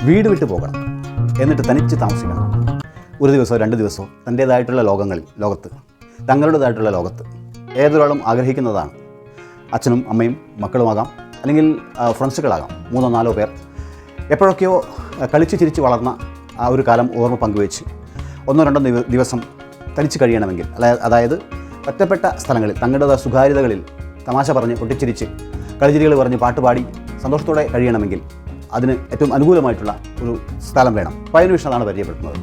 വീട് വിട്ടു പോകണം, എന്നിട്ട് തനിച്ച് താമസിക്കണം. ഒരു ദിവസമോ 2 ദിവസമോ തൻ്റേതായിട്ടുള്ള ലോകത്ത് തങ്ങളുടേതായിട്ടുള്ള ലോകത്ത് ഏതൊരാളും ആഗ്രഹിക്കുന്നതാണ്. അച്ഛനും അമ്മയും മക്കളുമാകാം, അല്ലെങ്കിൽ ഫ്രണ്ട്സുകളാകാം, 3-4 പേർ എപ്പോഴൊക്കെയോ കളിച്ച് ചിരിച്ച് വളർന്ന ആ ഒരു കാലം ഓർമ്മ പങ്കുവെച്ച് 1-2 ദിവസം തനിച്ച് കഴിയണമെങ്കിൽ, അതായത് ഒറ്റപ്പെട്ട സ്ഥലങ്ങളിൽ തങ്ങളുടേതായ സ്വകാര്യതകളിൽ തമാശ പറഞ്ഞ് പൊട്ടിച്ചിരിച്ച് കളിച്ചിരികൾ പറഞ്ഞ് പാട്ടുപാടി സന്തോഷത്തോടെ കഴിയണമെങ്കിൽ അതിന് ഏറ്റവും അനുകൂലമായിട്ടുള്ള ഒരു സ്ഥലം വേണം. പയ്യന്നൂർ വിഷനാണ് പരിചയപ്പെടുത്തുന്നത്.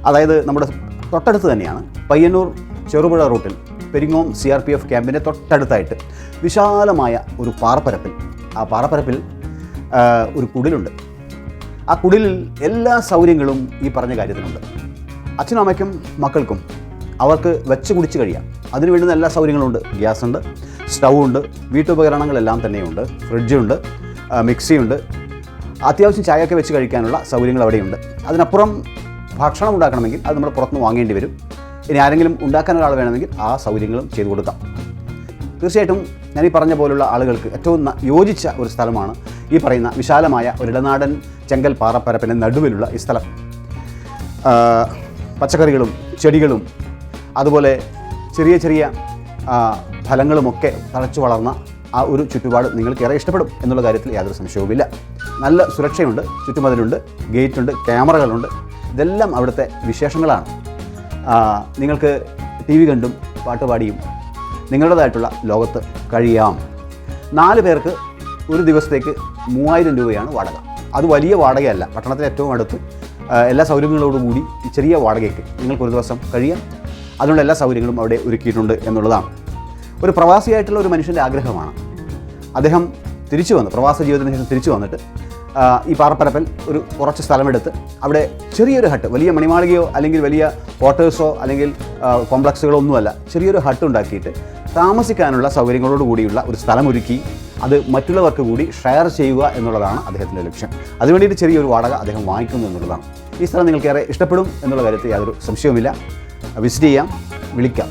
അതായത് നമ്മുടെ തൊട്ടടുത്ത് തന്നെയാണ് പയ്യന്നൂർ ചെറുപുഴ റൂട്ടിൽ പെരിങ്ങോം CRPF ക്യാമ്പിൻ്റെ തൊട്ടടുത്തായിട്ട് വിശാലമായ ഒരു പാറപ്പരപ്പിൽ, ആ പാറപ്പരപ്പിൽ ഒരു കുടിലുണ്ട്. ആ കുടിലിൽ എല്ലാ സൗകര്യങ്ങളും ഈ പറഞ്ഞ കാര്യത്തിനുണ്ട്. അച്ഛനും അമ്മയ്ക്കും മക്കൾക്കും അവർക്ക് വെച്ച് കുടിച്ച് കഴിയാം. അതിന് വേണ്ടുന്ന എല്ലാ സൗകര്യങ്ങളുമുണ്ട്. ഗ്യാസുണ്ട്, സ്റ്റൗ ഉണ്ട്, വീട്ടുപകരണങ്ങളെല്ലാം തന്നെയുണ്ട്, ഫ്രിഡ്ജുണ്ട്, മിക്സിയുണ്ട്, അത്യാവശ്യം ചായയൊക്കെ വെച്ച് കഴിക്കാനുള്ള സൗകര്യങ്ങൾ അവിടെയുണ്ട്. അതിനപ്പുറം ഭക്ഷണം ഉണ്ടാക്കണമെങ്കിൽ അത് നമ്മൾ പുറത്തുനിന്ന് വാങ്ങേണ്ടി വരും. ഇനി ആരെങ്കിലും ഉണ്ടാക്കാൻ ഒരാൾ വേണമെങ്കിൽ ആ സൗകര്യങ്ങളും ചെയ്തു കൊടുക്കാം. തീർച്ചയായിട്ടും ഞാൻ ഈ പറഞ്ഞ പോലുള്ള ആളുകൾക്ക് ഏറ്റവും യോജിച്ച ഒരു സ്ഥലമാണ് ഈ പറയുന്ന വിശാലമായ ഒരു ഇടനാടൻ ചെങ്കൽ പാറപ്പരപ്പിൻ്റെ നടുവിലുള്ള ഈ സ്ഥലം. പച്ചക്കറികളും ചെടികളും അതുപോലെ ചെറിയ ചെറിയ ഫലങ്ങളുമൊക്കെ തഴച്ചു വളർന്ന ആ ഒരു ചുറ്റുപാട് നിങ്ങൾക്കേറെ ഇഷ്ടപ്പെടും എന്നുള്ള കാര്യത്തിൽ യാതൊരു സംശയവുമില്ല. നല്ല സുരക്ഷയുണ്ട്, ചുറ്റുമതിലുണ്ട്, ഗേറ്റുണ്ട്, ക്യാമറകളുണ്ട്. ഇതെല്ലാം അവിടുത്തെ വിശേഷങ്ങളാണ്. നിങ്ങൾക്ക് TV കണ്ടും പാട്ടുപാടിയും നിങ്ങളുടേതായിട്ടുള്ള ലോകത്ത് കഴിയാം. 4 പേർക്ക് ഒരു ദിവസത്തേക്ക് 3000 രൂപയാണ് വാടക. അത് വലിയ വാടകയല്ല, പട്ടണത്തിന് ഏറ്റവും അടുത്ത് എല്ലാ സൗകര്യങ്ങളോടുകൂടി ഈ ചെറിയ വാടകയ്ക്ക് നിങ്ങൾക്കൊരു ദിവസം കഴിയാം. അതിനുള്ള എല്ലാ സൗകര്യങ്ങളും അവിടെ ഒരുക്കിയിട്ടുണ്ട് എന്നുള്ളതാണ്. ഒരു പ്രവാസിയായിട്ടുള്ള ഒരു മനുഷ്യൻ്റെ ആഗ്രഹമാണ്. അദ്ദേഹം തിരിച്ചു വന്ന് പ്രവാസ ജീവിതത്തിന് ശേഷം തിരിച്ചു വന്നിട്ട് ഈ പാറപ്പരപ്പിൽ ഒരു കുറച്ച് സ്ഥലമെടുത്ത് അവിടെ ചെറിയൊരു ഹട്ട്, വലിയ മണിമാളികയോ അല്ലെങ്കിൽ വലിയ ക്വാർട്ടേഴ്സോ അല്ലെങ്കിൽ കോംപ്ലക്സുകളോ ഒന്നുമല്ല, ചെറിയൊരു ഹട്ട് ഉണ്ടാക്കിയിട്ട് താമസിക്കാനുള്ള സൗകര്യങ്ങളോട് കൂടിയുള്ള ഒരു സ്ഥലമൊരുക്കി അത് മറ്റുള്ളവർക്ക് കൂടി ഷെയർ ചെയ്യുക എന്നുള്ളതാണ് അദ്ദേഹത്തിൻ്റെ ലക്ഷ്യം. അതിനുവേണ്ടിയിട്ട് ചെറിയൊരു വാടക അദ്ദേഹം വാങ്ങിക്കുന്നു എന്നുള്ളതാണ്. ഈ സ്ഥലം നിങ്ങൾക്കേറെ ഇഷ്ടപ്പെടും എന്നുള്ള കാര്യത്തിൽ യാതൊരു സംശയവുമില്ല. വിസിറ്റ് ചെയ്യാം, വിളിക്കാം.